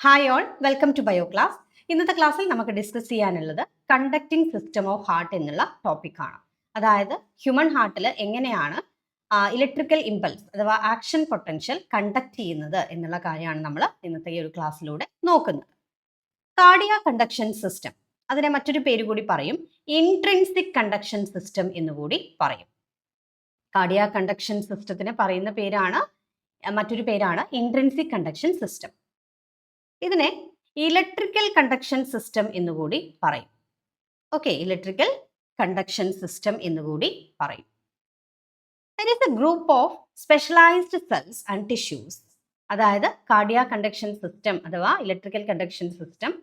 Hi all, welcome to bio class. ഇന്നത്തെ ക്ലാസ്സിൽ നമുക്ക് ഡിസ്കസ് ചെയ്യാനുള്ളത് കണ്ടക്റ്റിംഗ് സിസ്റ്റം ഓഫ് ഹാർട്ട് എന്നുള്ള ടോപ്പിക്കാണ്. അതായത് ഹ്യൂമൻ ഹാർട്ടിൽ എങ്ങനെയാണ് ഇലക്ട്രിക്കൽ ഇമ്പൾസ് അഥവാ ആക്ഷൻ പൊട്ടൻഷ്യൽ കണ്ടക്ട് ചെയ്യുന്നത് എന്നുള്ള കാര്യമാണ് നമ്മൾ ഇന്നത്തെ ഈ ഒരു ക്ലാസ്സിലൂടെ നോക്കുന്നത്. കാർഡിയാക് കണ്ടക്ഷൻ സിസ്റ്റം, അതിനെ മറ്റൊരു പേര് കൂടി പറയും ഇൻട്രിൻസിക് കണ്ടക്ഷൻ സിസ്റ്റം എന്നുകൂടി പറയും. കാർഡിയാക് കണ്ടക്ഷൻ സിസ്റ്റത്തിന് പറയുന്ന മറ്റൊരു പേരാണ് ഇൻട്രിൻസിക് കണ്ടക്ഷൻ സിസ്റ്റം. ഇതിനെ ഇലക്ട്രിക്കൽ കണ്ടക്ഷൻ സിസ്റ്റം എന്നുകൂടി പറയും. ഓക്കെ, ഇലക്ട്രിക്കൽ കണ്ടക്ഷൻ സിസ്റ്റം എന്നുകൂടി പറയും. There is a group of specialized cells and tissues. അതായത് കാർഡിയാക് കണ്ടക്ഷൻ സിസ്റ്റം അഥവാ ഇലക്ട്രിക്കൽ കണ്ടക്ഷൻ സിസ്റ്റം,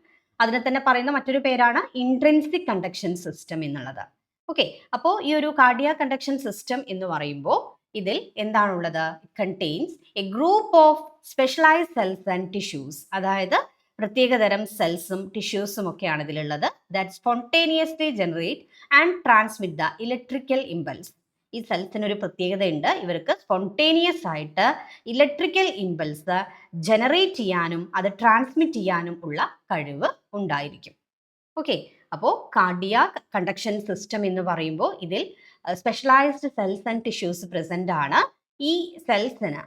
അതിനെ തന്നെ പറയുന്ന മറ്റൊരു പേരാണ് ഇൻട്രിൻസിക് കണ്ടക്ഷൻ സിസ്റ്റം എന്നുള്ളത്. ഓക്കെ, അപ്പോൾ ഈ ഒരു കാർഡിയാക് കണ്ടക്ഷൻ സിസ്റ്റം എന്ന് പറയുമ്പോൾ ഇതിൽ എന്താണുള്ളത്? Contains A group of specialised cells and tissues. അതായത് പ്രത്യേകതരം സെൽസും ടിഷ്യൂസും ഒക്കെയാണ് ഇതിലുള്ളത്. That spontaneously generate and transmit the electrical impulse. ഈ സെൽസിന് ഒരു പ്രത്യേകതയുണ്ട്, ഇവർക്ക് സ്പോണ്ടേനിയസ് ആയിട്ട് ഇലക്ട്രിക്കൽ ഇമ്പൾസ് ജനറേറ്റ് ചെയ്യാനും അത് ട്രാൻസ്മിറ്റ് ചെയ്യാനും ഉള്ള കഴിവ് ഉണ്ടായിരിക്കും. ഓക്കെ, അപ്പോൾ കാർഡിയാക് കണ്ടക്ഷൻ സിസ്റ്റം എന്ന് പറയുമ്പോൾ ഇതിൽ specialised cells and tissues present ആണ്. ഈ സെൽസിന്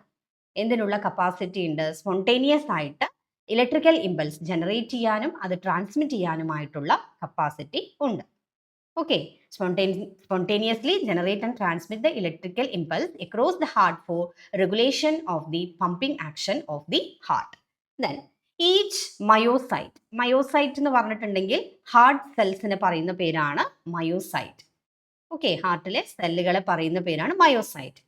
എന്തിനുള്ള കപ്പാസിറ്റി ഉണ്ട്? സ്പോണ്ടേനിയസ് ആയിട്ട് ഇലക്ട്രിക്കൽ ഇമ്പൾസ് ജനറേറ്റ് ചെയ്യാനും അത് ട്രാൻസ്മിറ്റ് ചെയ്യാനുമായിട്ടുള്ള കപ്പാസിറ്റി ഉണ്ട്. Okay, spontaneously generate and transmit the electrical impulse across the heart for regulation of the pumping action of the heart. Then each myocyte എന്ന് പറഞ്ഞിട്ടുണ്ടെങ്കിൽ ഹാർട്ട് സെൽസിനെ പറയുന്ന പേരാണ് myocyte. Okay, ഹാർട്ടിലെ സെല്ലുകളെ പറയുന്ന പേരാണ് myocyte.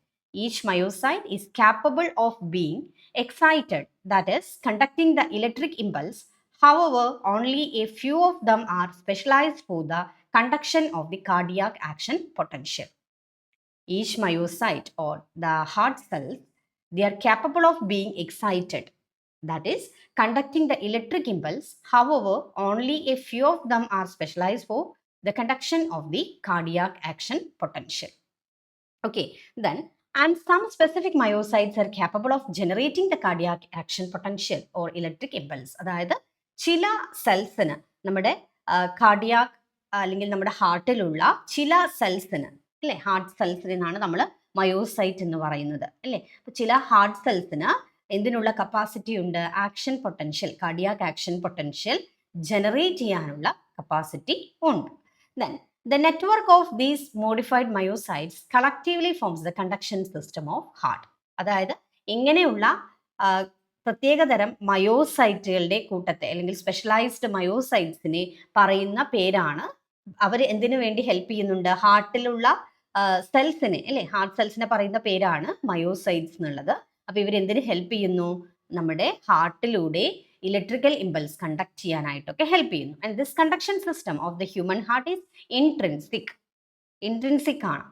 Each myocyte is capable of being excited, that is conducting the electric impulse. However, only a few of them are specialized for the conduction of the cardiac action potential. Each myocyte or the heart cells, they are capable of being excited, that is conducting the electric impulse. However, only a few of them are specialized for the conduction of the cardiac action potential. Okay, then and some specific myocytes are capable of generating the cardiac action potential or electric impulse. അതായത് ചില സെൽസിന്, നമ്മുടെ cardiac അല്ലെങ്കിൽ നമ്മുടെ ഹാർട്ടിലുള്ള ചില സെൽസിന്, അല്ലേ, heart സെൽസിനാണ് നമ്മൾ myocyte എന്ന് പറയുന്നത്, അല്ലേ. അപ്പോൾ ചില ഹാർട്ട് സെൽസിന് എന്തിനുള്ള കപ്പാസിറ്റി ഉണ്ട്? Action potential, cardiac action potential generate ചെയ്യാനുള്ള കപ്പാസിറ്റി ഉണ്ട്. Then the network of these modified myocytes collectively forms the conduction system of heart. അതായത് ഇങ്ങനെയുള്ള പ്രത്യേകതരം മയോസൈറ്റുകളുടെ കൂട്ടത്തെ അല്ലെങ്കിൽ സ്പെഷ്യലൈസ്ഡ് മയോസൈറ്റ്സിനെ പറയുന്ന പേരാണ്, അവർ എന്തിനു വേണ്ടി ഹെൽപ്പ് ചെയ്യുന്നുണ്ട്? ഹാർട്ടിലുള്ള സെൽസിനെ, അല്ലേ, ഹാർട്ട് സെൽസിനെ പറയുന്ന പേരാണ് മയോസൈറ്റ്സ് എന്നുള്ളത്. അപ്പൊ ഇവർ എന്തിനു ഹെൽപ്പ് ചെയ്യുന്നു? നമ്മുടെ ഹാർട്ടിലൂടെ ഇലക്ട്രിക്കൽ ഇമ്പൾസ് കണ്ടക്ട് ചെയ്യാനായിട്ടൊക്കെ ഹെൽപ്പ് ചെയ്യുന്നു. And this conduction system of the human heart is intrinsic ആണ്.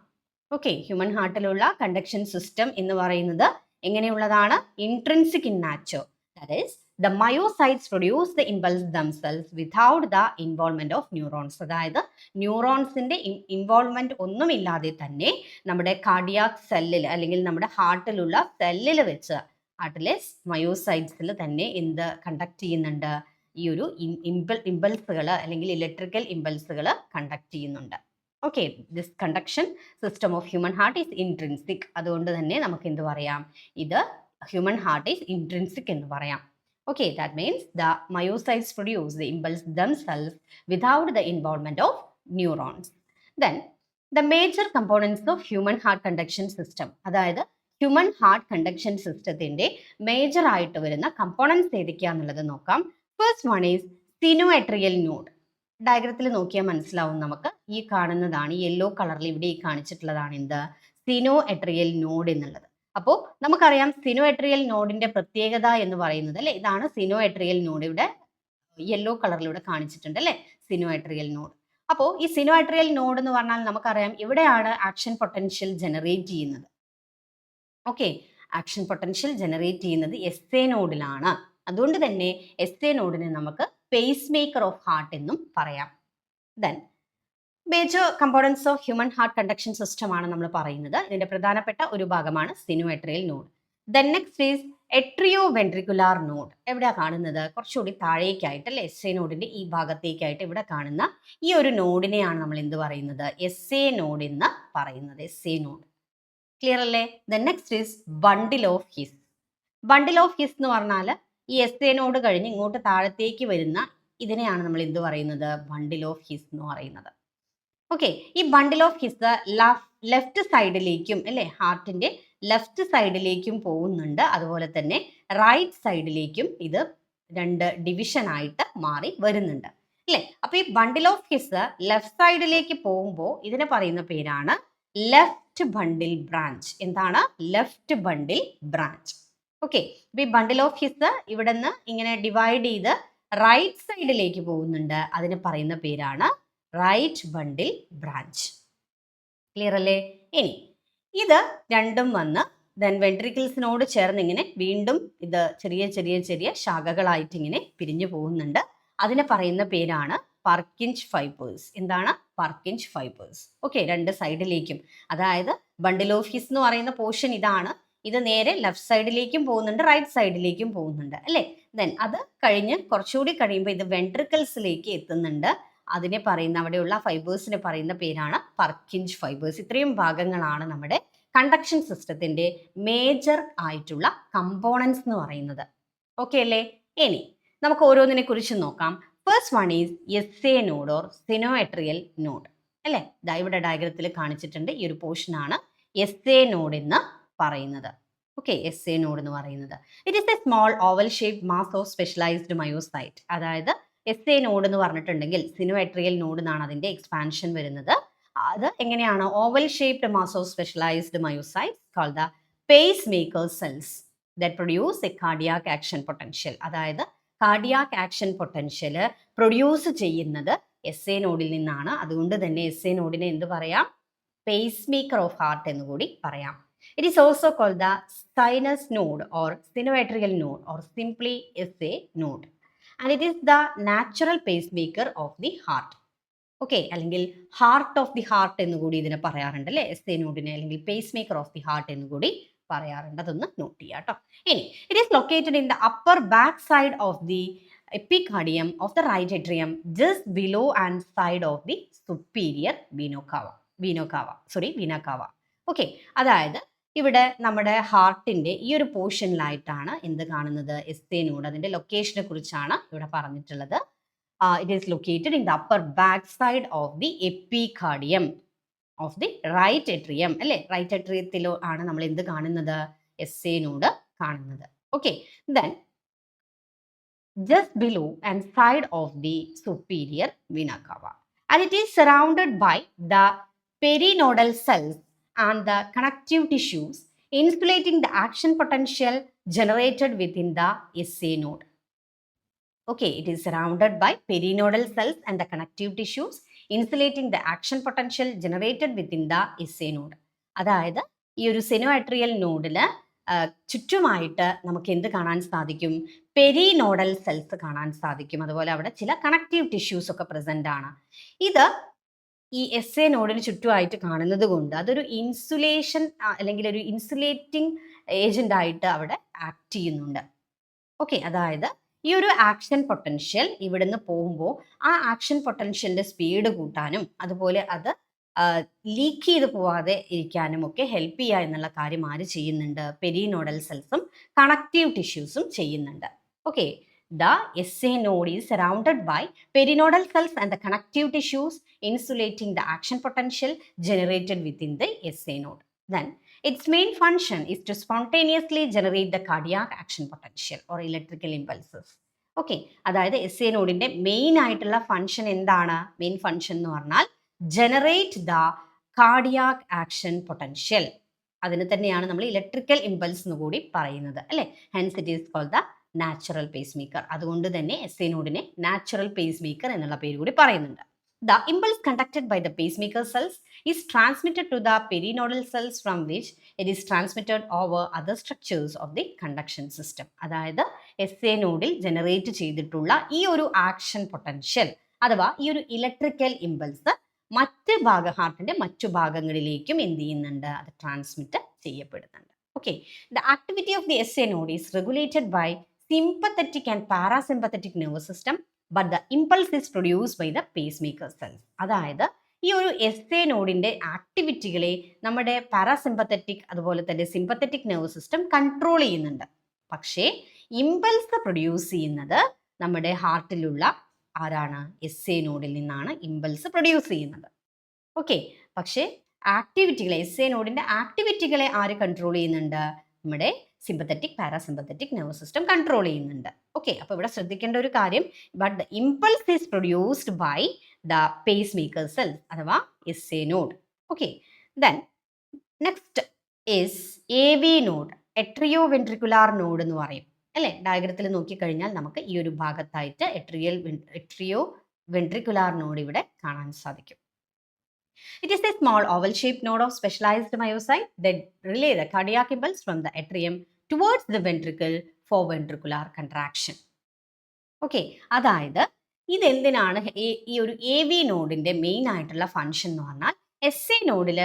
ഓക്കെ, ഹ്യൂമൻ ഹാർട്ടിലുള്ള കണ്ടക്ഷൻ സിസ്റ്റം എന്ന് പറയുന്നത് എങ്ങനെയുള്ളതാണ്? Intrinsic in nature. That is the myocytes produce the impulse themselves without the involvement of neurons. അതായത് ന്യൂറോൺസിന്റെ involvement ഒന്നുമില്ലാതെ തന്നെ നമ്മുടെ കാർഡിയാക് സെല്ലിൽ അല്ലെങ്കിൽ നമ്മുടെ ഹാർട്ടിലുള്ള സെല്ലിൽ വെച്ച്, ഹാർട്ടിലെ മയോസൈറ്റ്സിൽ തന്നെ എന്ത് കണ്ടക്ട് ചെയ്യുന്നുണ്ട്? ഈ ഒരു ഇമ്പൾസുകൾ അല്ലെങ്കിൽ ഇലക്ട്രിക്കൽ ഇമ്പൾസുകൾ കണ്ടക്ട് ചെയ്യുന്നുണ്ട്. Okay, this conduction system of human heart is intrinsic. അതുകൊണ്ട് തന്നെ നമുക്ക് എന്ത് പറയാം? ഇത് ഹ്യൂമൻ ഹാർട്ട് ഈസ് ഇൻട്രിൻസിക് എന്ന് പറയാം. Okay, that means the myocytes produce the impulse themselves without the involvement of neurons. Then the major components of human heart conduction system. അതായത് human heart conduction സിസ്റ്റത്തിന്റെ മേജർ ആയിട്ട് വരുന്ന components ഏതൊക്കെയാണെന്നുള്ളത് നോക്കാം. First one is sinoatrial node. ഡയഗ്രത്തിൽ നോക്കിയാൽ മനസ്സിലാവും നമുക്ക്. ഈ കാണുന്നതാണ്, യെല്ലോ കളറിൽ ഇവിടെ ഈ കാണിച്ചിട്ടുള്ളതാണ് എന്ത്? സിനോഅട്രിയൽ നോഡ് എന്നുള്ളത്. അപ്പോൾ നമുക്കറിയാം സിനോഅട്രിയൽ നോഡിന്റെ പ്രത്യേകത എന്ന് പറയുന്നത്, അല്ലെ, ഇതാണ് സിനോഅട്രിയൽ നോഡ്. ഇവിടെ യെല്ലോ കളറിലൂടെ കാണിച്ചിട്ടുണ്ട്, അല്ലെ, സിനോഅട്രിയൽ നോഡ്. അപ്പോൾ ഈ സിനോഅട്രിയൽ നോഡ് എന്ന് പറഞ്ഞാൽ നമുക്കറിയാം ഇവിടെയാണ് ആക്ഷൻ പൊട്ടൻഷ്യൽ ജനറേറ്റ് ചെയ്യുന്നത്. ഓക്കെ, ആക്ഷൻ പൊട്ടൻഷ്യൽ ജനറേറ്റ് ചെയ്യുന്നത് SA നോഡിലാണ്. അതുകൊണ്ട് തന്നെ SA നോഡിനെ നമുക്ക് പേസ് മേക്കർ ഓഫ് ഹാർട്ട് എന്നും പറയാം. Then major components of human heart conduction system ആണ് നമ്മൾ പറയുന്നത്. ഇതിന്റെ പ്രധാനപ്പെട്ട ഒരു ഭാഗമാണ് sinoatrial node. Then next is atrioventricular node എവിടെയാ കാണുന്നത്? കുറച്ചുകൂടി താഴേക്കായിട്ട് അല്ലെ, എസ് എ നോഡിന്റെ ഈ ഭാഗത്തേക്കായിട്ട് ഇവിടെ കാണുന്ന ഈ ഒരു നോഡിനെയാണ് നമ്മൾ എന്ത് പറയുന്നത്? എസ് എ നോഡ് എന്ന് പറയുന്നത്. S A node. ക്ലിയർ അല്ലേ? The next is bundle of his. Bundle of His എന്ന് പറഞ്ഞാൽ ഈ എസ് എ നോഡ് കഴിഞ്ഞ് ഇങ്ങോട്ട് താഴത്തേക്ക് വരുന്ന ഇതിനെയാണ് നമ്മൾ എന്ത് പറയുന്നത്? ബണ്ടിൽ ഓഫ് ഹിസ് എന്ന് പറയുന്നത്. ഓക്കെ, ഈ ബണ്ടിൽ ഓഫ് ഹിസ് ലെഫ്റ്റ് സൈഡിലേക്കും അല്ലേ, ഹാർട്ടിന്റെ ലെഫ്റ്റ് സൈഡിലേക്കും പോകുന്നുണ്ട്, അതുപോലെ തന്നെ റൈറ്റ് സൈഡിലേക്കും ഇത് രണ്ട് ഡിവിഷൻ ആയിട്ട് മാറി വരുന്നുണ്ട് അല്ലേ. അപ്പൊ ഈ ബണ്ടിൽ ഓഫ് ഹിസ് ലെഫ്റ്റ് സൈഡിലേക്ക് പോകുമ്പോൾ ഇതിനെ പറയുന്ന പേരാണ് ലെഫ്റ്റ് ബണ്ടിൽ ബ്രാഞ്ച്. എന്താണ്? ലെഫ്റ്റ് ബണ്ടിൽ ബ്രാഞ്ച്. ഓക്കെ, അപ്പൊ ഈ ബണ്ടിൽ ഓഫ് ഹിസ് ഇവിടെ നിന്ന് ഇങ്ങനെ ഡിവൈഡ് ചെയ്ത് റൈറ്റ് സൈഡിലേക്ക് പോകുന്നുണ്ട്, അതിന് പറയുന്ന പേരാണ് റൈറ്റ് ബണ്ടിൽ ബ്രാഞ്ച്. ക്ലിയർ അല്ലേ? ഇനി ഇത് രണ്ടും വന്ന് ദെൻ വെൻട്രിക്കിൾസിനോട് ചേർന്ന് ഇങ്ങനെ വീണ്ടും ഇത് ചെറിയ ചെറിയ ചെറിയ ശാഖകളായിട്ട് ഇങ്ങനെ പിരിഞ്ഞു പോകുന്നുണ്ട്, അതിനെ പറയുന്ന പേരാണ് പർക്കിഞ്ച് ഫൈബേഴ്സ്. എന്താണ്? പർക്കിഞ്ച് ഫൈബേഴ്സ്. ഓക്കെ, രണ്ട് സൈഡിലേക്കും, അതായത് ബണ്ടിൽ ഓഫ് ഹിസ് എന്ന് പറയുന്ന പോർഷൻ ഇതാണ്, ഇത് നേരെ ലെഫ്റ്റ് സൈഡിലേക്കും പോകുന്നുണ്ട്, റൈറ്റ് സൈഡിലേക്കും പോകുന്നുണ്ട് അല്ലേ. ദെൻ അത് കഴിഞ്ഞ് കുറച്ചുകൂടി കഴിയുമ്പോൾ ഇത് വെൻട്രിക്കിൾസിലേക്ക് എത്തുന്നുണ്ട്, അതിനെ പറയുന്ന അവിടെയുള്ള ഫൈബേഴ്സിനെ പറയുന്ന പേരാണ് പർക്കിഞ്ച് ഫൈബേഴ്സ്. ഇത്രയും ഭാഗങ്ങളാണ് നമ്മുടെ കണ്ടക്ഷൻ സിസ്റ്റത്തിന്റെ മേജർ ആയിട്ടുള്ള കമ്പോണൻസ് എന്ന് പറയുന്നത്. ഓക്കെ അല്ലേ? ഇനി നമുക്ക് ഓരോന്നിനെ കുറിച്ച് നോക്കാം. First one is S A node or sinoatrial node അല്ലേ. ഇവിടെ ഡയഗ്രത്തിൽ കാണിച്ചിട്ടുണ്ട്, ഈ ഒരു പോർഷൻ ആണ് എസ് എ നോഡ് എന്ന് പറയുന്നത്. ഓക്കെ, എസ് എ നോഡ് എന്ന് പറയുന്നത് it is A small oval shape mass of specialised myocyte. അതായത് എസ് എ നോഡ് എന്ന് പറഞ്ഞിട്ടുണ്ടെങ്കിൽ സിനോഎട്രിയൽ നോഡ് എന്നാണ് അതിന്റെ എക്സ്പാൻഷൻ വരുന്നത്. അത് എങ്ങനെയാണ്? Oval shaped mass of specialised myocytes called the pacemaker cells that produce a cardiac action potential. അതായത് cardiac action potential produce ചെയ്യുന്നത് എസ് എ നോഡിൽ നിന്നാണ്. അതുകൊണ്ട് തന്നെ എസ് എ നോഡിനെ എന്ത് പറയാം? പേസ് മേക്കർ ഓഫ് ഹാർട്ട് എന്ന് കൂടി പറയാം. It is also called the sinus node or sinoatrial node or simply SA node. And it is the natural pacemaker of the heart. Okay, അല്ലെങ്കിൽ ഹാർട്ട് ഓഫ് ദി ഹാർട്ട് എന്ന് കൂടി ഇതിനെ പറയാറുണ്ട് അല്ലേ, S A നോഡിനെ, അല്ലെങ്കിൽ pacemaker of the heart എന്ന് കൂടി പറയാറുണ്ട്. അതൊന്ന് നോട്ട് ചെയ്യാം കേട്ടോ. ഇനി it is located in the upper back side of the epicardium of the right atrium just below and side of the superior vena cava. Okay, അതായത് ഇവിടെ നമ്മുടെ ഹാർട്ടിന്റെ ഈ ഒരു പോർഷനിലായിട്ടാണ് എന്ത് കാണുന്നത്? S A node. അതിന്റെ ലൊക്കേഷനെ കുറിച്ചാണ് ഇവിടെ പറഞ്ഞിട്ടുള്ളത്. It is located in the upper back side of the epicardium of the right atrium അല്ലെ. റൈറ്റ് ഏട്രിയത്തിലോ ആണ് നമ്മൾ എന്ത് കാണുന്നത്? എസ് എ നോഡ് കാണുന്നത്. Okay, then just below and side of the superior vena cava, and it is surrounded by the perinodal cells and the connective tissues insulating the action potential generated within the SA node. Okay, it is surrounded by perinodal cells and the connective tissues insulating the action potential generated within the SA node. അതായത് ഈ ഒരു സിനോഅട്രിയൽ നോഡില് ചുറ്റുമായിട്ട് നമുക്ക് എന്ത് കാണാൻ സാധിക്കും? പെരിനോഡൽ cells കാണാൻ സാധിക്കും. അതുപോലെ അവിടെ ചില കണക്റ്റീവ് ടിഷ്യൂസ് ഒക്കെ പ്രസന്റ് ആണ്. ഇത് ഈ എസ് എ നോഡിന് ചുറ്റുമായിട്ട് കാണുന്നത് കൊണ്ട് അതൊരു ഇൻസുലേഷൻ അല്ലെങ്കിൽ ഒരു ഇൻസുലേറ്റിംഗ് ഏജന്റ് ആയിട്ട് അവിടെ ആക്ട് ചെയ്യുന്നുണ്ട്. ഓക്കെ, അതായത് ഈ ഒരു ആക്ഷൻ പൊട്ടൻഷ്യൽ ഇവിടുന്ന് പോകുമ്പോൾ ആ ആക്ഷൻ പൊട്ടൻഷ്യലിന്റെ സ്പീഡ് കൂട്ടാനും അതുപോലെ അത് ലീക്ക് ചെയ്ത് പോവാതെ ഇരിക്കാനും ഒക്കെ ഹെൽപ്പ് ചെയ്യുക എന്നുള്ള കാര്യം ആര് ചെയ്യുന്നുണ്ട്? പെരിനോഡൽ സെൽസും കണക്റ്റീവ് ടിഷ്യൂസും ചെയ്യുന്നുണ്ട്. Okay, the SA node is surrounded by perinodal cells and the connective tissues insulating the action potential generated within the SA node. Then its main function is to spontaneously generate the cardiac action potential or electrical impulses. Okay, അതായത് S A നോഡിന്റെ main ആയിട്ടുള്ള function എന്താണ്? Main function എന്ന് പറഞ്ഞാൽ generate the cardiac action potential. അതിന് തന്നെയാണ് നമ്മൾ electrical impulse എന്ന് കൂടി പറയുന്നത് അല്ലെ. Hence it is called the natural pacemaker. അതുകൊണ്ട് തന്നെ എസ് എ നോഡിനെ നാച്ചുറൽ പേസ് മേക്കർ എന്നുള്ള പേര് കൂടി പറയുന്നുണ്ട്. The impulse conducted by the pacemaker cells is transmitted to the perinodal cells from which it is transmitted over other structures of the conduction system. അതായത് S A നോഡിൽ generate ചെയ്തിട്ടുള്ള ഈ ഒരു action potential അഥവാ ഈ ഒരു ഇലക്ട്രിക്കൽ ഇമ്പൾസ് ഹാർട്ടിന്റെ മറ്റു ഭാഗങ്ങളിലേക്കും എന്ത് ചെയ്യുന്നുണ്ട്? അത് ട്രാൻസ്മിറ്റ് ചെയ്യപ്പെടുന്നുണ്ട്. Okay, the activity of the SA node is regulated by sympathetic and parasympathetic nervous system, but the impulse is produced by the pacemaker cells. അതായത് ഈ ഒരു SA നോഡിന്റെ ആക്ടിവിറ്റികളെ നമ്മുടെ പാരാസിമ്പത്തറ്റിക് അതുപോലെ തന്നെ സിമ്പത്തറ്റിക് നെർവസ് സിസ്റ്റം കൺട്രോൾ ചെയ്യുന്നുണ്ട്. പക്ഷേ ഇമ്പൾസ് പ്രൊഡ്യൂസ് ചെയ്യുന്നത് നമ്മുടെ ഹാർട്ടിലുള്ള ആരാണ്? SA നോഡിൽ നിന്നാണ് ഇമ്പൾസ് പ്രൊഡ്യൂസ് ചെയ്യുന്നത്. ഓക്കെ, പക്ഷേ ആക്ടിവിറ്റികളെ SA നോഡിന്റെ ആക്ടിവിറ്റികളെ ആര് കൺട്രോൾ ചെയ്യുന്നുണ്ട്? നമ്മുടെ sympathetic parasympathetic nervous system control ചെയ്യുന്നുണ്ട്. ഓക്കെ, അപ്പോൾ ഇവിടെ ശ്രദ്ധിക്കേണ്ട ഒരു കാര്യം, but the impulse is produced by the pacemaker cells അഥവാ SA node. Okay, then next is AV node, atrioventricular node എന്ന് പറയും അല്ലേ? ഡയഗ്രത്തിൽ നോക്കിക്കഴിഞ്ഞാൽ നമുക്ക് ഈ ഒരു ഭാഗത്തായിട്ട് എട്രിയോ വെൻട്രിക്കുലാർ നോഡ് ഇവിടെ കാണാൻ സാധിക്കും. It is a small oval-shaped node of specialized myocyte that relay the cardiac impulse from the atrium towards the ventricle for ventricular contraction. Okay, അതായത് ഇതെന്തിനാണ് ഈ ഒരു AV നോഡിന്റെ മെയിൻ ആയിട്ടുള്ള ഫംഗ്ഷൻ എന്ന് പറഞ്ഞാൽ SA നോഡിൽ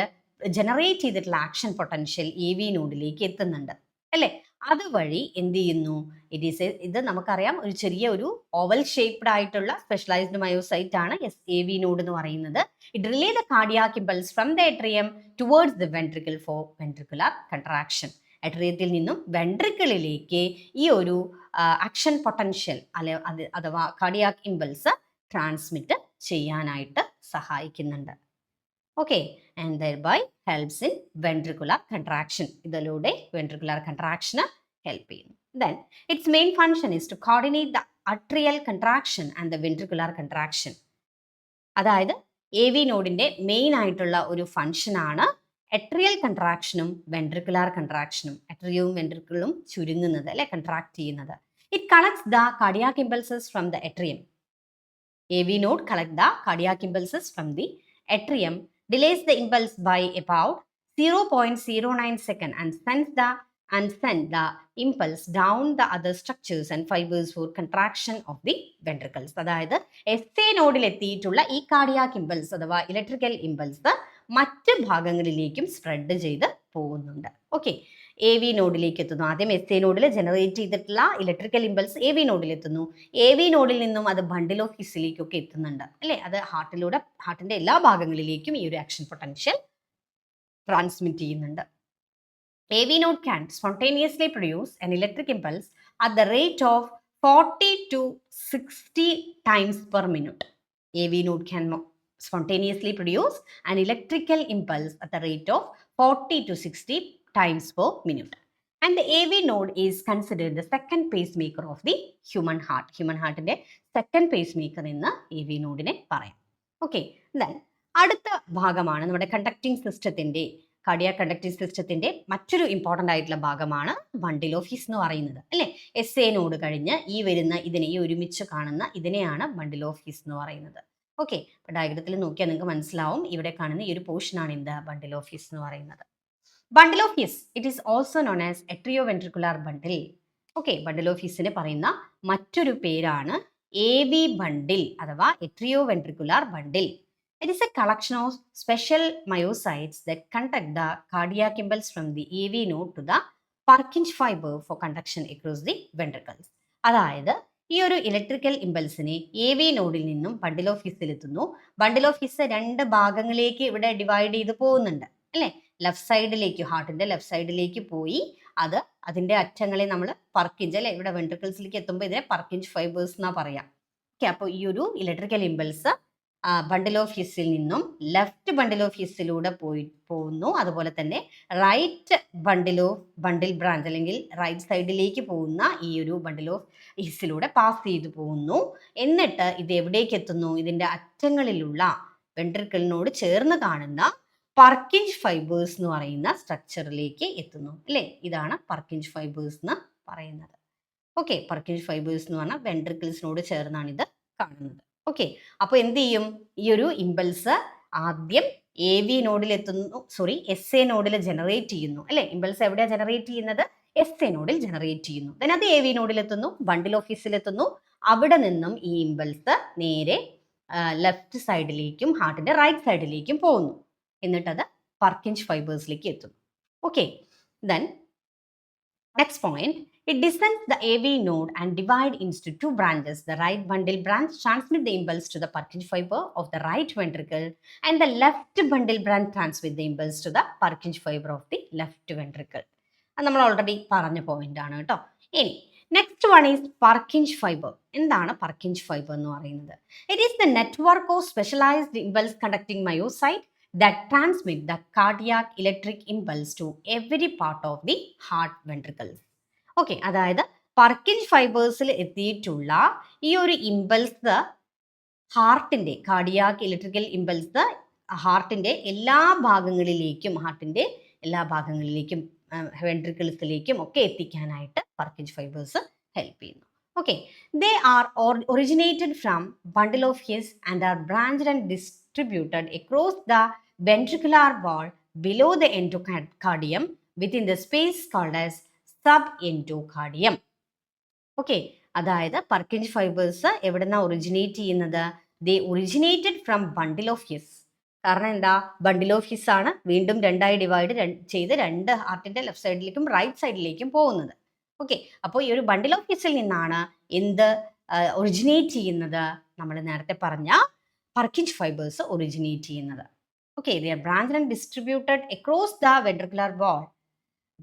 ജനറേറ്റ് ചെയ്തിട്ടുള്ള ആക്ഷൻ പൊട്ടൻഷ്യൽ AV നോഡിലേക്ക് എത്തുന്നുണ്ട് അല്ലേ? അതുവഴി എന്ത് ചെയ്യുന്നു? ഇത് നമുക്കറിയാം, ഒരു ചെറിയ ഒരു ഓവൽ ഷേപ്ഡ് ആയിട്ടുള്ള സ്പെഷ്യലൈസ്ഡ് മയോസൈറ്റ് ആണ് AV നോഡ് എന്ന് പറയുന്നത്. It relay the cardiac impulse from the atrium towards the ventricle for ventricular contraction. എട്രിയത്തിൽ നിന്നും വെൻട്രിക്കിളിലേക്ക് ഈ ഒരു ആക്ഷൻ പൊട്ടൻഷ്യൽ അഥവാ കാർഡിയാക് ഇമ്പൾസ് ട്രാൻസ്മിറ്റ് ചെയ്യാനായിട്ട് സഹായിക്കുന്നുണ്ട്. Okay, and thereby helps in ventricular contraction. ഇതിലൂടെ വെൻട്രിക്കുലർ കൺട്രാക്ഷന് ഹെൽപ്പ് ചെയ്യുന്നു. Then its main function is to coordinate the atrial contraction and the ventricular contraction. അതായത് AV നോഡിന്റെ മെയിൻ ആയിട്ടുള്ള ഒരു ഫംഗ്ഷൻ ആണ് എട്രിയൽ കൺട്രാക്ഷനും വെൻട്രിക്കുലർ കൺട്രാക്ഷനും. എട്രിയവും വെൻട്രിക്കിളും ചുരുങ്ങുന്നത് അല്ലെ, കൺട്രാക്ട് ചെയ്യുന്നത്. It collects the cardiac impulses from the atrium. AV node collect the cardiac impulses from the atrium, delays the impulse by about 0.09 second and send the impulse down the other structures and fibers for contraction of the ventricles. അതായത് SA നോഡിൽ എത്തിയിട്ടുള്ള ഈ cardiac impulse അഥവാ electrical impulse മറ്റ് ഭാഗങ്ങളിലേക്കും spread ചെയ്ത് പോകുന്നുണ്ട്. Okay, AV നോഡിലേക്ക് എത്തുന്നു. ആദ്യം SA നോഡിൽ ജനറേറ്റ് ചെയ്തിട്ടുള്ള ഇലക്ട്രിക്കൽ ഇമ്പൾസ് AV നോഡിൽ എത്തുന്നു. AV നോഡിൽ നിന്നും അത് ബണ്ടിൽ ഓഫ് ഹിസിലേക്കൊക്കെ എത്തുന്നുണ്ട് അല്ലേ? അത് ഹാർട്ടിന്റെ എല്ലാ ഭാഗങ്ങളിലേക്കും ഈ ഒരു ആക്ഷൻ പൊട്ടൻഷ്യൽ ട്രാൻസ്മിറ്റ് ചെയ്യുന്നുണ്ട്. AV node can spontaneously produce an electric impulse at the rate of 40 to 60 times per minute. AV node can spontaneously produce an electrical impulse at the rate of 40 to 60 times per minute. And the AV node is considered the second pacemaker of the human heart. Human heart inde second pacemaker enna AV node ne parayam. Okay, then അടുത്ത ഭാഗമാണ് നമ്മുടെ conducting സിസ്റ്റത്തിന്റെ, cardiac conducting സിസ്റ്റത്തിന്റെ മറ്റൊരു important ആയിട്ടുള്ള ഭാഗമാണ് ബണ്ടിൽ of His എന്ന് പറയുന്നത് അല്ലേ? SA നോഡ് കഴിഞ്ഞ് ഈ വരുന്ന ഇതിനെ, ഈ ഒരുമിച്ച് കാണുന്ന ഇതിനെയാണ് ബണ്ടിൽ ഓഫ് ഹിസ് എന്ന് പറയുന്നത്. ഓക്കെ, അപ്പോൾ ഡയഗ്രത്തിൽ നോക്കിയാൽ നിങ്ങൾക്ക് മനസ്സിലാവും, ഇവിടെ കാണുന്ന ഈ ഒരു പോർഷൻ ആണ് എന്ത്? ബണ്ടിൽ ഓഫ് ഹിസ് എന്ന് പറയുന്നത്. Bundle of His it is also known as atrioventricular bundle. Okay, bundle of ഹിസിന് പറയുന്ന മറ്റൊരു പേരാണ് AV ബണ്ടിൽ അഥവാ atrioventricular bundle. It is a collection of special myocytes that conduct the cardiac impulse from the AV node to the Purkinje fiber for conduction across the ventricles. അതായത് ഈ ഒരു electrical ഇമ്പൾസിനെ AV നോഡിൽ നിന്നും bundle of ഹിസിൽ എത്തുന്നു. ബണ്ടിൽ of his രണ്ട് ഭാഗങ്ങളിലേക്ക് ഇവിടെ divide ചെയ്ത് പോകുന്നുണ്ട് അല്ലേ? ലെഫ്റ്റ് സൈഡിലേക്ക്, ഹാർട്ടിന്റെ ലെഫ്റ്റ് സൈഡിലേക്ക് പോയി അത് അതിന്റെ അറ്റങ്ങളെ നമ്മൾ പർക്കിഞ്ച് അല്ലെ, ഇവിടെ വെൻട്രിക്കിൾസിലേക്ക് എത്തുമ്പോൾ ഇതിനെ പർക്കിഞ്ച് ഫൈബേഴ്സ് എന്നാ പറയാം. ഓക്കെ, അപ്പോൾ ഈ ഒരു ഇലക്ട്രിക്കൽ ഇമ്പൾസ് ബണ്ടിൽ ഓഫ് ഹിസിൽ നിന്നും ലെഫ്റ്റ് ബണ്ടിൽ ഓഫ് ഹിസിലൂടെ പോകുന്നു. അതുപോലെ തന്നെ റൈറ്റ് ബണ്ടിൽ ബ്രാഞ്ച് അല്ലെങ്കിൽ റൈറ്റ് സൈഡിലേക്ക് പോകുന്ന ഈ ഒരു ബണ്ടിൽ ഓഫ് ഹിസിലൂടെ പാസ് ചെയ്തു പോകുന്നു. എന്നിട്ട് ഇത് എവിടേക്ക് എത്തുന്നു? ഇതിന്റെ അറ്റങ്ങളിലുള്ള വെൻട്രിക്കിളിനോട് ചേർന്ന് കാണുന്ന പർക്കിഞ്ച് ഫൈബേഴ്സ് എന്ന് പറയുന്ന സ്ട്രക്ചറിലേക്ക് എത്തുന്നു അല്ലേ? ഇതാണ് പർക്കിഞ്ച് ഫൈബേഴ്സ് എന്ന് പറയുന്നത്. ഓക്കെ, പർക്കിഞ്ച് ഫൈബേഴ്സ് എന്ന് പറഞ്ഞാൽ വെൻട്രിക്കിൾസിനോട് ചേർന്നാണ് ഇത് കാണുന്നത്. ഓക്കെ, അപ്പോൾ എന്ത് ചെയ്യും? ഈ ഒരു ഇമ്പൾസ് ആദ്യം AV നോഡിൽ എത്തുന്നു, SA നോഡിൽ ജനറേറ്റ് ചെയ്യുന്നു അല്ലെ? ഇമ്പൾസ് എവിടെയാണ് ജനറേറ്റ് ചെയ്യുന്നത്? SA നോഡിൽ ജനറേറ്റ് ചെയ്യുന്നു. then അത് AV നോഡിൽ എത്തുന്നു, ബണ്ടിൽ ഓഫ് ഹിസിൽ എത്തുന്നു. അവിടെ നിന്നും ഈ ഇമ്പൾസ് നേരെ ലെഫ്റ്റ് സൈഡിലേക്കും ഹാർട്ടിന്റെ റൈറ്റ് സൈഡിലേക്കും പോകുന്നു. എന്നിട്ടത് പർക്കിഞ്ച് ഫൈബേഴ്സിലേക്ക് എത്തുന്നു. Okay, then Next point, it descends the AV node and divide into two branches. The right bundle branch transmit the impulse to the Purkinje fiber of the right ventricle, and the left bundle branch transmit the impulse to the Purkinje fiber of the left ventricle. അത് നമ്മൾ already പറഞ്ഞ point ആണ് കേട്ടോ. ഇനി next one is പർക്കിഞ്ച് fibre. എന്താണ് പർക്കിഞ്ച് fibre എന്ന് പറയുന്നത്? It is the network of specialised impulse conducting myocyte that transmit the cardiac electric impulse to every part of the heart ventricles. Okay, അതായത് പർക്കിഞ്ച് ഫൈബേഴ്സിൽ എത്തിയിട്ടുള്ള ഈ ഒരു ഇമ്പൾസ് ഹാർട്ടിൻ്റെ കാർഡിയാക് ഇലക്ട്രിക്കൽ ഇമ്പൾസ് ഹാർട്ടിൻ്റെ എല്ലാ ഭാഗങ്ങളിലേക്കും വെൻട്രിക്കിൾസിലേക്കും ഒക്കെ എത്തിക്കാനായിട്ട് പർക്കിഞ്ച് ഫൈബേഴ്സ് ഹെൽപ്പ് ചെയ്യുന്നു. Okay, they are originated from bundle of his and are branched and distributed across the ventricular wall below the endocardium within the space called as subendocardium. Okay, അതായത് പർക്കിഞ്ച് fibres എവിടെന്നാ originate ചെയ്യുന്നത്? They originated from bundle of His. കാരണം എന്താ? ബണ്ടിൽ of his ആണ് വീണ്ടും രണ്ടായി divide ചെയ്ത് രണ്ട് ഹാർട്ടിന്റെ ലെഫ്റ്റ് സൈഡിലേക്കും റൈറ്റ് സൈഡിലേക്കും പോകുന്നത്. ഓക്കെ, അപ്പോൾ ഈ ഒരു ബണ്ടിൽ ഓഫ് ഹിസിൽ നിന്നാണ് എന്ത് ഒറിജിനേറ്റ് ചെയ്യുന്നത്? നമ്മൾ നേരത്തെ പറഞ്ഞ പർക്കിഞ്ച് ഫൈബേഴ്സ് ഒറിജിനേറ്റ് ചെയ്യുന്നത്. Okay, they are branched and distributed across the ventricular wall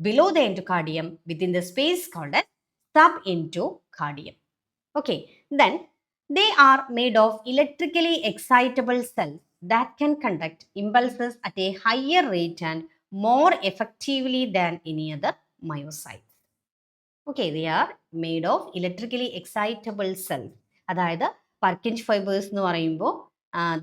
below the endocardium within the space called as subendocardium. Okay, then they are made of electrically excitable cells that can conduct impulses at a higher rate and more effectively than any other myocytes. Okay, they are made of electrically excitable cells. അതായത് പർക്കിഞ്ച് fibres എന്ന് പറയുമ്പോൾ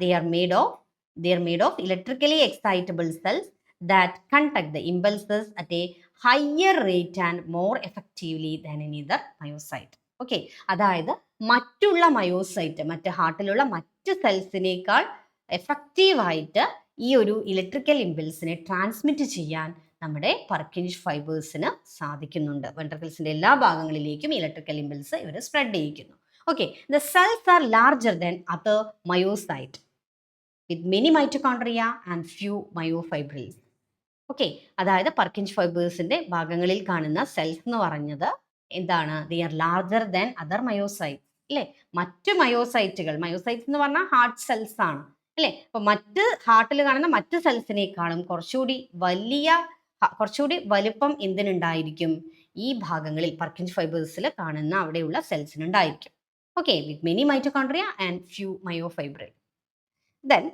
they are made of electrically excitable cells that conduct the impulses at a higher rate and more effectively than any other myocyte. Okay, അതായത് മറ്റുള്ള myocyte, മറ്റ് ഹാർട്ടിലുള്ള മറ്റ് സെൽസിനേക്കാൾ എഫക്റ്റീവായിട്ട് ഈ ഒരു ഇലക്ട്രിക്കൽ ഇമ്പൾസിനെ ട്രാൻസ്മിറ്റ് ചെയ്യാൻ നമ്മുടെ പർക്കിഞ്ച് ഫൈബേഴ്സിന് സാധിക്കുന്നുണ്ട്. വെൻട്രിക്കിൾസിന്റെ എല്ലാ ഭാഗങ്ങളിലേക്കും ഇലക്ട്രിക്കൽ ഇമ്പൾസ് ഇവർ സ്പ്രെഡ് ചെയ്യിക്കുന്നു. Okay, the cells are larger than other myocyte with many mitochondria and few myofibrils. Okay, അതായത് പർക്കിഞ്ച് ഫൈബേഴ്സിന്റെ ഭാഗങ്ങളിൽ കാണുന്ന സെൽസ് എന്ന് പറഞ്ഞത് എന്താണ്? They are larger than other myocyte അല്ലേ? മറ്റു മയോസൈറ്റ്സ് എന്ന് പറഞ്ഞാൽ ഹാർട്ട് സെൽസ് ആണ് അല്ലേ? അപ്പൊ മറ്റ് ഹാർട്ടിൽ കാണുന്ന മറ്റ് സെൽസിനേക്കാളും കുറച്ചുകൂടി വലുപ്പം എന്തിനുണ്ടായിരിക്കും? ഈ ഭാഗങ്ങളിൽ പർക്കിഞ്ച് ഫൈബേഴ്സിൽ കാണുന്ന അവിടെയുള്ള സെൽസിനുണ്ടായിരിക്കും. Okay, with many mitochondria and few myofibril. Then,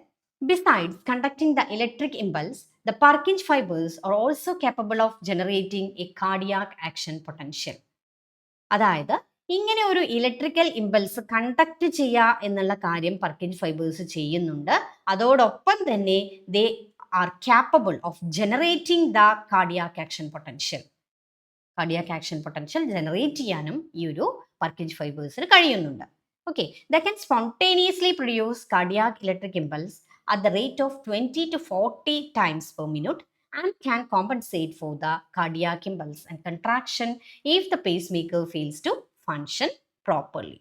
besides conducting the electric impulse, the Purkinje fibers are also capable of generating a cardiac action potential. അതായത് ഇങ്ങനെ ഒരു ഇലക്ട്രിക്കൽ ഇമ്പൾസ് കണ്ടക്ട് ചെയ്യുക എന്നുള്ള കാര്യം പർക്കിഞ്ച് ഫൈബേഴ്സ് ചെയ്യുന്നുണ്ട്. അതോടൊപ്പം തന്നെ they are capable of generating the cardiac action potential. Cardiac action potential generate ചെയ്യാനും ഈ ഒരു പർക്കിഞ്ച് ഫൈബേഴ്സിന് കഴിയുന്നുണ്ട്. Okay, they can spontaneously produce cardiac electric impulse at the rate of 20 to 40 times per minute and can compensate for the cardiac impulse and contraction if the pacemaker fails to function properly.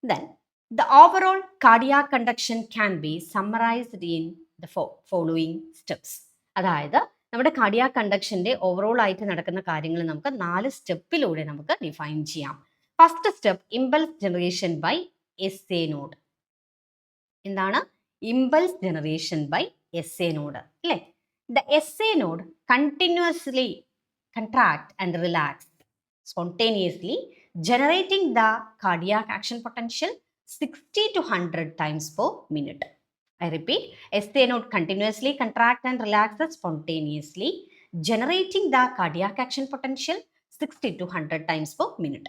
Then, the overall cardiac conduction can be summarized in the following steps. അതായത് നമ്മുടെ cardiac കണ്ടക്ഷന്റെ overall ആയിട്ട് നടക്കുന്ന കാര്യങ്ങൾ നമുക്ക് 4 സ്റ്റെപ്പിലൂടെ നമുക്ക് define ചെയ്യാം. First step, impulse generation by SA node. എന്താണ്? Impulse generation by SA node അല്ലേ? The SA node continuously contract and relax spontaneously, generating the cardiac action potential 60 to 100 times per minute. I repeat, SA node continuously contract and relaxes spontaneously, generating the cardiac action potential 60 to 100 times per minute.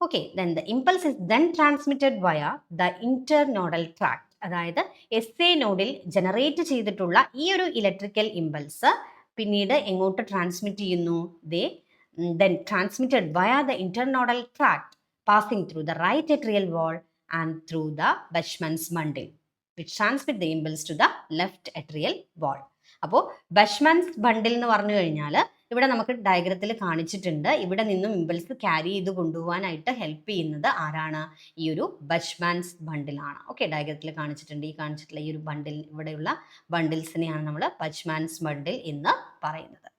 Okay, then the impulse is then transmitted via the internodal tract. അതായത് SA നോഡിൽ generate ചെയ്തിട്ടുള്ള ഈ ഒരു electrical impulse പിന്നീട് എങ്ങോട്ട് transmit ചെയ്യുന്നു? then transmitted via the internodal tract passing through the right atrial wall and through the Bushman's bundle, which transmit the impulse to the left atrial wall. അപ്പോൾ ബഷ്മാൻസ് ബണ്ടിൽ എന്ന് പറഞ്ഞു കഴിഞ്ഞാൽ ഇവിടെ നമുക്ക് ഡയഗ്രത്തിൽ കാണിച്ചിട്ടുണ്ട്. ഇവിടെ നിന്നും ഇമ്പൾസ് ക്യാരി ചെയ്ത് കൊണ്ടുപോകാനായിട്ട് ഹെൽപ്പ് ചെയ്യുന്നത് ആരാണ്? ഈ ഒരു ബഷ്മാൻസ് ബണ്ടിലാണ്. ഓക്കെ, ഡയഗ്രത്തിൽ കാണിച്ചിട്ടുണ്ട്. ഈ കാണിച്ചിട്ടുള്ള ഈ ഒരു ബണ്ടിൽ, ഇവിടെയുള്ള ബണ്ടിൽസിനെയാണ് നമ്മൾ ബഷ്മാൻസ് ബണ്ടിൽ എന്ന് പറയുന്നത്.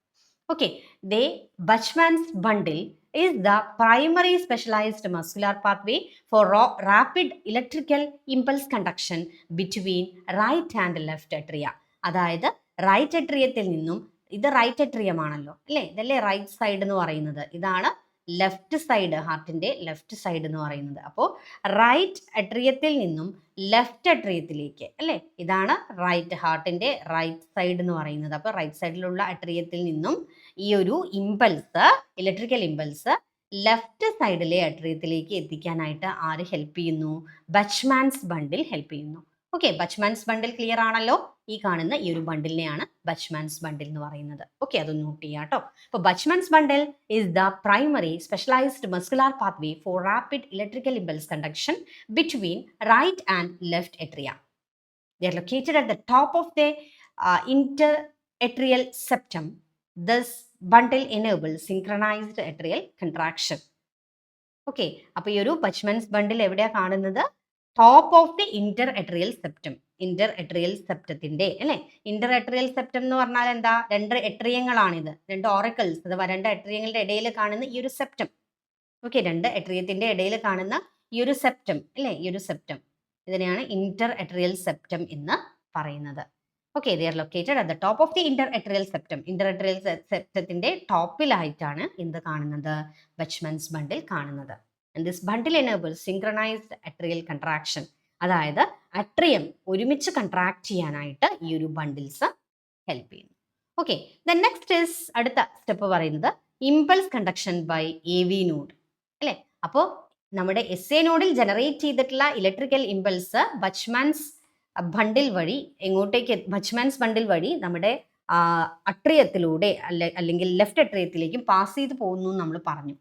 Okay, the Bachmann's bundle is the primary specialized muscular pathway for rapid electrical impulse conduction between right and left atria. അതായത് റൈറ്റ് അട്രിയത്തിൽ നിന്നും, ഇത് റൈറ്റ് അട്രിയം ആണല്ലോ അല്ലേ, ഇതല്ലേ റൈറ്റ് സൈഡ് എന്ന് പറയുന്നത്, ഇതാണ് ലെഫ്റ്റ് സൈഡ്, ഹാർട്ടിന്റെ ലെഫ്റ്റ് സൈഡ് എന്ന് പറയുന്നത്. അപ്പോൾ റൈറ്റ് അട്രിയത്തിൽ നിന്നും ലെഫ്റ്റ് അട്രിയത്തിലേക്ക് അല്ലേ, ഇതാണ് റൈറ്റ്, ഹാർട്ടിന്റെ റൈറ്റ് സൈഡ് എന്ന് പറയുന്നത്. അപ്പോൾ റൈറ്റ് സൈഡിലുള്ള അട്രിയത്തിൽ നിന്നും ഈ ഒരു ഇമ്പൾസ്, ഇലക്ട്രിക്കൽ ഇമ്പൾസ് ലെഫ്റ്റ് സൈഡിലെ അട്രിയത്തിലേക്ക് എത്തിക്കാനായിട്ട് ആര് ഹെൽപ്പ് ചെയ്യുന്നു? ബച്ച്മാൻസ് ബണ്ടിൽ ഹെൽപ്പ് ചെയ്യുന്നു. ഓക്കെ, ബച്ച്മാൻസ് ബണ്ടിൽ ക്ലിയർ ആണല്ലോ. ഈ കാണുന്ന ഈ ഒരു ബണ്ടിലിനെയാണ് ബച്ച്മാൻസ് ബണ്ടിൽ എന്ന് പറയുന്നത്. ഓക്കെ, അത് നോട്ട് ചെയ്യാം കേട്ടോ. അപ്പോൾ ബച്ച്മാൻസ് ബണ്ടിൽ is the primary specialized muscular pathway for rapid electrical impulse conduction between right and left atria. They are located at the top of the interatrial septum. This bundle enables synchronized atrial contraction. Okay, അപ്പോൾ ഈ ഒരു Bachmann's bundle എവിടെയാണ് കാണുന്നത്? Top of the inter atrial septum. Inter atrial സെപ്റ്റത്തിന്റെ അല്ലെ, inter atrial septum എന്ന് പറഞ്ഞാൽ എന്താ? രണ്ട് എട്രിയങ്ങളാണിത്, രണ്ട് ഓറിക്കിൾസ് അഥവാ രണ്ട് അട്രിയങ്ങളുടെ ഇടയിൽ കാണുന്ന ഈ ഒരു സെപ്റ്റം. ഓക്കെ, രണ്ട് അട്രിയത്തിന്റെ ഇടയിൽ കാണുന്ന ഈ ഒരു സെപ്റ്റം അല്ലെ, ഈ ഒരു സെപ്റ്റം, ഇതിനെയാണ് ഇന്റർ അട്രിയൽ സെപ്റ്റം എന്ന് പറയുന്നത്. Okay, they are located at the top of the inter atrial septum. Inter atrial സെപ്റ്റത്തിന്റെ ടോപ്പിലായിട്ടാണ് എന്ത് കാണുന്നത്? ബച്ച്മാൻസ് ബണ്ടിൽ കാണുന്നത്. And this bundle enables synchronized atrial contraction. അതായത് അട്രിയം ഒരുമിച്ച് കൺട്രാക്ട് ചെയ്യാനായിട്ട് ഈ ഒരു ബണ്ടിൽസ് ഹെൽപ്പ് ചെയ്യുന്നു. ഓക്കെ, ദെൻ നെക്സ്റ്റ് ഇസ്, അടുത്ത സ്റ്റെപ്പ് പറയുന്നത് impulse conduction by A V node അല്ലേ. അപ്പോൾ നമ്മുടെ എസ് എ നോഡിൽ ജനറേറ്റ് ചെയ്തിട്ടുള്ള ഇലക്ട്രിക്കൽ ഇമ്പൾസ് ബച്ച്മാൻസ് ബണ്ടിൽ വഴി എങ്ങോട്ടേക്ക്, ബച്ച്മാൻസ് ബണ്ടിൽ വഴി നമ്മുടെ അട്രിയത്തിലൂടെ അല്ലെങ്കിൽ ലെഫ്റ്റ് അട്രിയത്തിലേക്കും പാസ് ചെയ്ത് പോകുന്നു എന്ന് നമ്മൾ പറഞ്ഞു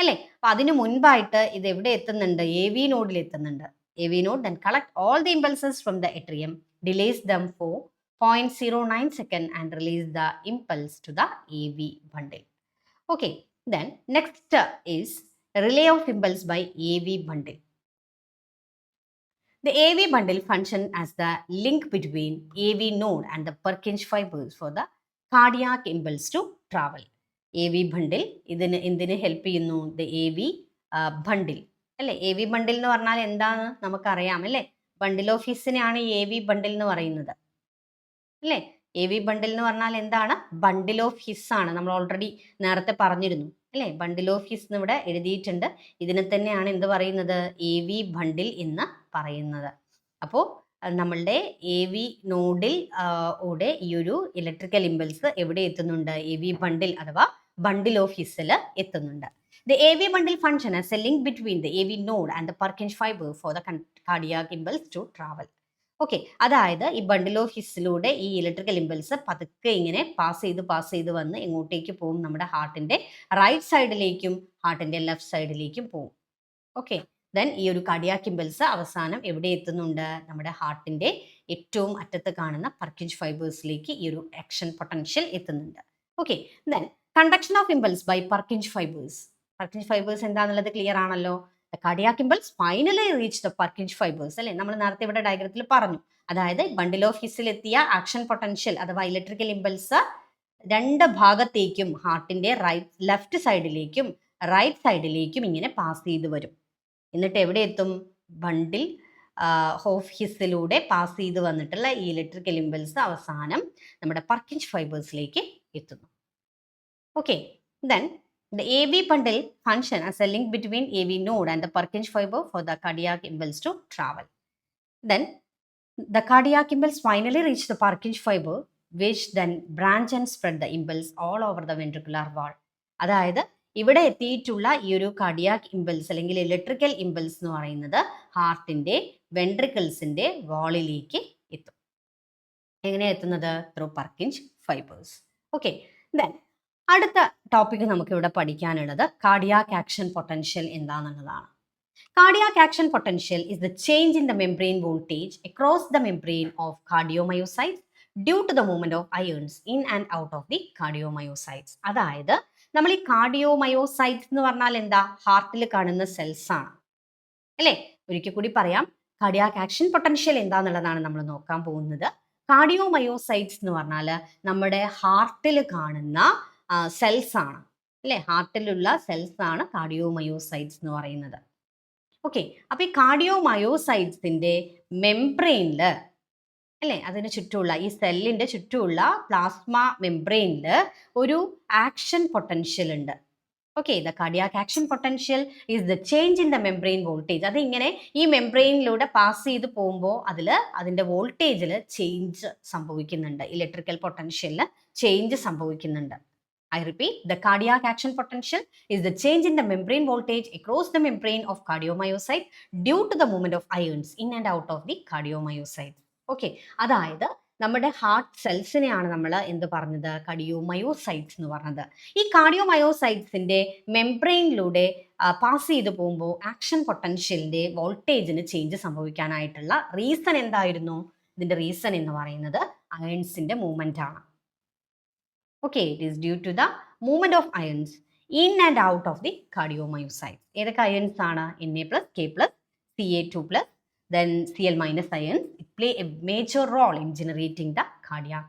അല്ലേ. അപ്പൊ അതിനു മുൻപായിട്ട് ഇത് എവിടെ എത്തുന്നുണ്ട്? എ വി നോഡിൽ എത്തുന്നുണ്ട്. A V node then collect all the impulses from the atrium, delays them for 0.09 second and release the impulse to the AV bundle. Okay, then next is relay of impulse by AV bundle. The AV bundle function as the link between AV node and the Purkinje fibers for the cardiac impulse to travel. A V bundle ഇതിന് എന്തിന് help ചെയ്യുന്നു? The A V ബണ്ടിൽ അല്ലേ. A V ബണ്ടിൽ എന്ന് പറഞ്ഞാൽ എന്താന്ന് നമുക്കറിയാം അല്ലേ. Bundle of ഹിസ്സിനെയാണ് A V ബണ്ടിൽ എന്ന് പറയുന്നത് അല്ലേ. എ വി ബണ്ടിൽ എന്ന് പറഞ്ഞാൽ എന്താണ്? ബണ്ടിൽ ഓഫ് ഹിസ് ആണ്. നമ്മൾ ഓൾറെഡി നേരത്തെ പറഞ്ഞിരുന്നു അല്ലേ. ബണ്ടിൽ ഓഫ് ഹിസ് എന്ന് ഇവിടെ എഴുതിയിട്ടുണ്ട്. ഇതിനെ തന്നെയാണ് എന്ത് പറയുന്നത്? എ വി ബണ്ടിൽ എന്ന് പറയുന്നത്. അപ്പോൾ നമ്മളുടെ എ വി നോഡിൽ ഊടെ ഈ ഒരു ഇലക്ട്രിക്കൽ ഇമ്പൾസ് എവിടെ എത്തുന്നുണ്ട്? എ വി ബണ്ടിൽ അഥവാ ബണ്ടിൽ ഓഫ് ഹിസ്സിൽ എത്തുന്നുണ്ട്. The AV bundle function as a link between the AV node and the Purkinje fiber for the cardiac impulse to travel. Okay, അതായത് ഈ ബണ്ടിൽ ഓഫ് ഹിസ്സിലൂടെ ഈ ഇലക്ട്രിക്കൽ ഇമ്പൾസ് പതുക്കെ ഇങ്ങനെ pass ചെയ്ത് വന്ന് എങ്ങോട്ടേക്ക് പോകും? നമ്മുടെ ഹാർട്ടിന്റെ റൈറ്റ് സൈഡിലേക്കും ഹാർട്ടിന്റെ ലെഫ്റ്റ് സൈഡിലേക്കും പോകും. ഓക്കെ, ദെൻ ഈ ഒരു കാർഡിയാക് ഇമ്പൾസ് അവസാനം എവിടെ എത്തുന്നുണ്ട്? നമ്മുടെ ഹാർട്ടിന്റെ ഏറ്റവും അറ്റത്ത് കാണുന്ന പർക്കിഞ്ച് ഫൈബേഴ്സിലേക്ക് ഈ ഒരു ആക്ഷൻ പൊട്ടൻഷ്യൽ എത്തുന്നുണ്ട്. Okay, then conduction of impulse by Purkinje fibres. Purkinje fibres എന്താണെന്നുള്ളത് ക്ലിയർ ആണല്ലോ. The cardiac impulse finally reach the Purkinje fibres അല്ലേ. നമ്മൾ നേരത്തെ ഇവിടെ ഡയഗ്രത്തിൽ പറഞ്ഞു. അതായത് ബണ്ടിൽ ഓഫ് ഹിസ്സിൽ എത്തിയ ആക്ഷൻ പൊട്ടൻഷ്യൽ അഥവാ ഇലക്ട്രിക്കൽ ഇമ്പൾസ് രണ്ട് ഭാഗത്തേക്കും ഹാർട്ടിന്റെ ലെഫ്റ്റ് സൈഡിലേക്കും റൈറ്റ് സൈഡിലേക്കും ഇങ്ങനെ പാസ് ചെയ്ത് വരും. എന്നിട്ട് എവിടെ എത്തും? ബണ്ടിൽ ഓഫ് ഹിസ്സിലൂടെ പാസ് ചെയ്ത് വന്നിട്ടുള്ള ഈ ഇലക്ട്രിക്കൽ ഇമ്പൾസ് അവസാനം നമ്മുടെ പർക്കിഞ്ച് ഫൈബേഴ്സിലേക്ക് എത്തുന്നു. Okay, then the AV bundle function as a link between AV node and the Purkinje fiber for the cardiac impulse to travel. Then the cardiac impulse finally reach the Purkinje fiber, which then branch and spread the impulse all over the ventricular wall. അതായത് ഇവിടെ എത്തിയിട്ടുള്ള ഈ ഒരു cardiac impulse അല്ലെങ്കിൽ electrical impulse എന്ന് പറയുന്നത് ഹാർട്ടിന്റെ വെൻട്രിക്കിൾസിന്റെ വാളിലേക്ക് എത്തും. എങ്ങനെയാണ് എത്തുന്നത്? Through Purkinje fibres. Okay, then അടുത്ത ടോപ്പിക് നമുക്ക് ഇവിടെ പഠിക്കാനുള്ളത് കാർഡിയാക് ആക്ഷൻ പൊട്ടൻഷ്യൽ എന്താണെന്നുള്ളതാണ്. Cardiac action potential is the change in the membrane voltage across the membrane of cardiomyocytes due to the movement of ions in and out of the cardiomyocytes. അതായത് നമ്മൾ ഈ കാർഡിയോമയോസൈറ്റ്സ് എന്ന് പറഞ്ഞാൽ എന്താ? ഹാർട്ടിൽ കാണുന്ന സെൽസ് ആണ് അല്ലേ. ഒരിക്കൽ കൂടി പറയാം, കാർഡിയാക് ആക്ഷൻ പൊട്ടൻഷ്യൽ എന്താണെന്നുള്ളതാണ് നമ്മൾ നോക്കാൻ പോകുന്നത്. കാർഡിയോമയോസൈറ്റ്സ് എന്ന് പറഞ്ഞാൽ നമ്മുടെ ഹാർട്ടിൽ കാണുന്ന സെൽസ് ആണ് അല്ലേ, ഹാർട്ടിലുള്ള സെൽസ് ആണ് കാർഡിയോമയോസൈറ്റ്സ് എന്ന് പറയുന്നത്. ഓക്കെ, അപ്പൊ ഈ കാർഡിയോമയോസൈറ്റ്സിന്റെ മെംബ്രെയിനിൽ അല്ലേ, അതിന് ചുറ്റുമുള്ള ഈ സെല്ലിന്റെ ചുറ്റുമുള്ള പ്ലാസ്മ മെംബ്രെയിനിൽ ഒരു ആക്ഷൻ പൊട്ടൻഷ്യൽ ഉണ്ട്. Okay, the cardiac action potential is the change in the membrane voltage. അത് ഇങ്ങനെ ഈ മെംബ്രെയിനിലൂടെ പാസ് ചെയ്ത് പോകുമ്പോൾ അതിന്റെ വോൾട്ടേജിൽ ചേഞ്ച് സംഭവിക്കുന്നുണ്ട്, ഇലക്ട്രിക്കൽ പൊട്ടൻഷ്യലിന് ചേഞ്ച് സംഭവിക്കുന്നുണ്ട്. I repeat, the cardiac action potential is the change in the membrane voltage across the membrane of cardiomyocyte due to the movement of ions in and out of the cardiomyocytes. Okay, അതായത് നമ്മുടെ heart സെൽസിനെയാണ് നമ്മൾ എന്ത് പറഞ്ഞത്, കാർഡിയോമയോസൈറ്റ്സ് എന്ന് പറഞ്ഞത്. ഈ കാർഡിയോമയോസൈറ്റ്സിന്റെ മെംബ്രെയിനിലൂടെ pass ചെയ്ത് പോകുമ്പോൾ ആക്ഷൻ പൊട്ടൻഷ്യലിന്റെ വോൾട്ടേജിന് ചേഞ്ച് സംഭവിക്കാനായിട്ടുള്ള റീസൺ എന്തായിരുന്നു? ഇതിന്റെ റീസൺ എന്ന് പറയുന്നത് അയൺസിന്റെ മൂവ്മെന്റ് ആണ്. Okay, it is due to the movement of ions in and out of the cardiomyocytes. ഏതൊക്കെ ions ആണ്? Na+, K+, Ca2+, then Cl- ions. It play a major role in generating the cardiac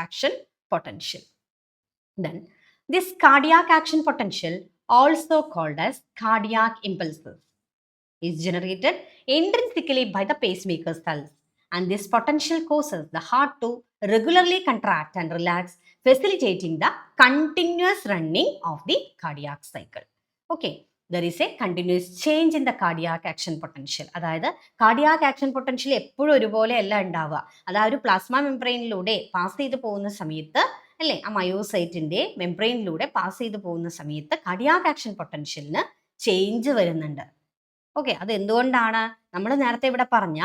action potential. Then this cardiac action potential, also called as cardiac impulses, is generated intrinsically by the pacemaker cells, and this potential causes the heart to regularly contract and relax, facilitating the continuous running of the cardiac cycle. Okay, there is a continuous change in the cardiac action potential. അതായത് cardiac action potential എപ്പോഴും ഒരുപോലെ അല്ല ഉണ്ടാവുക. അതായത് plasma മെംബ്രെയിനിലൂടെ pass ചെയ്ത് പോകുന്ന സമയത്ത് അല്ലേ, ആ മയോസൈറ്റിന്റെ മെംബ്രെയിനിലൂടെ പാസ് ചെയ്ത് പോകുന്ന സമയത്ത് കാർഡിയാക് ആക്ഷൻ പൊട്ടൻഷ്യലിന് ചേഞ്ച് വരുന്നുണ്ട്. ഓക്കെ, അത് എന്തുകൊണ്ടാണ്? നമ്മൾ നേരത്തെ ഇവിടെ പറഞ്ഞ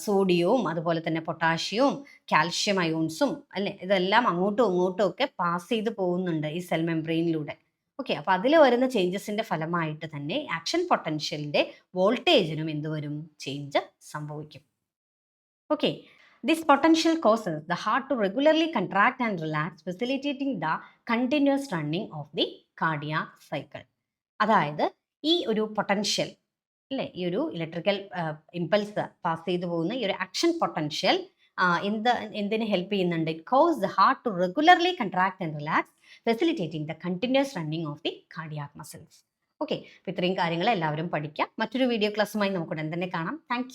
സോഡിയവും അതുപോലെ തന്നെ പൊട്ടാഷ്യവും കാൽഷ്യം അയോൺസും അല്ലെ, ഇതെല്ലാം അങ്ങോട്ടും ഇങ്ങോട്ടും ഒക്കെ പാസ് ചെയ്ത് പോകുന്നുണ്ട് ഈ സെൽ മെംബ്രെയിനിലൂടെ. ഓക്കെ, അപ്പൊ അതിൽ വരുന്ന ചേഞ്ചസിന്റെ ഫലമായിട്ട് തന്നെ ആക്ഷൻ പൊട്ടൻഷ്യലിന്റെ വോൾട്ടേജിനും എന്ത് വരും, ചേഞ്ച് സംഭവിക്കും. Okay, this potential causes the heart to regularly contract and relax, facilitating the continuous running of the cardiac cycle. അതായത് ഈ ഒരു പൊട്ടൻഷ്യൽ അല്ലേ, ഈ ഒരു ഇലക്ട്രിക്കൽ ഇമ്പൾസ് പാസ് ചെയ്തു പോകുന്ന ഈ ഒരു ആക്ഷൻ പൊട്ടൻഷ്യൽ എന്തിന് ഹെൽപ്പ് ചെയ്യുന്നുണ്ട്? It cause the heart to regularly contract and relax, facilitating the continuous running of the cardiac muscles. Okay, അപ്പോൾ ഇത്രയും കാര്യങ്ങൾ എല്ലാവരും പഠിക്കാം. മറ്റൊരു വീഡിയോ ക്ലാസ്സുമായി നമുക്ക് ഉടൻ തന്നെ കാണാം. താങ്ക്